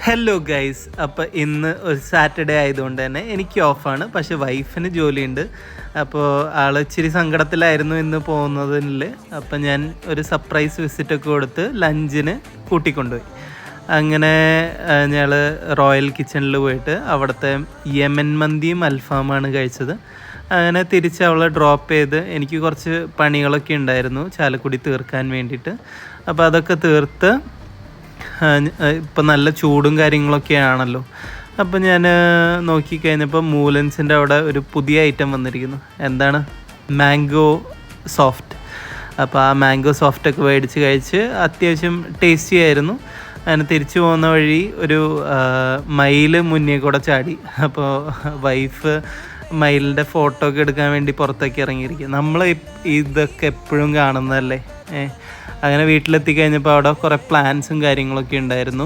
Hello guys, അപ്പോൾ ഇന്ന് ഒരു സാറ്റർഡേ ആയതുകൊണ്ട് തന്നെ എനിക്ക് ഓഫാണ്, പക്ഷേ വൈഫിന് ജോലിയുണ്ട്. അപ്പോൾ ആൾ ഇച്ചിരി സങ്കടത്തിലായിരുന്നു ഇന്ന് പോകുന്നതിൽ. അപ്പം ഞാൻ ഒരു സർപ്രൈസ് വിസിറ്റൊക്കെ കൊടുത്ത് ലഞ്ചിന് കൂട്ടിക്കൊണ്ടുപോയി. അങ്ങനെ ഞങ്ങൾ റോയൽ കിച്ചണിൽ പോയിട്ട് അവിടുത്തെ യമൻ മന്തിയും അൽഫാമാണ് കഴിച്ചത്. അങ്ങനെ തിരിച്ച് അവളെ ഡ്രോപ്പ് ചെയ്ത് എനിക്ക് കുറച്ച് പണികളൊക്കെ ഉണ്ടായിരുന്നു ചാലക്കുടി തീർക്കാൻ വേണ്ടിയിട്ട്. അപ്പോൾ അതൊക്കെ തീർത്ത് ഇപ്പം നല്ല ചൂടും കാര്യങ്ങളൊക്കെ ആണല്ലോ. അപ്പം ഞാൻ നോക്കിക്കഴിഞ്ഞപ്പോൾ മൂലൻസിൻ്റെ അവിടെ ഒരു പുതിയ ഐറ്റം വന്നിരിക്കുന്നു. എന്താണ്? Mango soft. അപ്പോൾ ആ മാംഗോ സോഫ്റ്റൊക്കെ മേടിച്ച് കഴിച്ച് അത്യാവശ്യം ടേസ്റ്റി ആയിരുന്നു. അങ്ങനെ തിരിച്ചു പോകുന്ന വഴി ഒരു മയിൽ മുന്നേ കൂടെ ചാടി. അപ്പോൾ വൈഫ് മയിലിൻ്റെ ഫോട്ടോ ഒക്കെ എടുക്കാൻ വേണ്ടി പുറത്തേക്ക് ഇറങ്ങിയിരിക്കുക. നമ്മൾ ഇതൊക്കെ എപ്പോഴും കാണുന്നതല്ലേ. അങ്ങനെ വീട്ടിലെത്തി കഴിഞ്ഞപ്പോൾ അവിടെ കുറേ പ്ലാൻസും കാര്യങ്ങളൊക്കെ ഉണ്ടായിരുന്നു.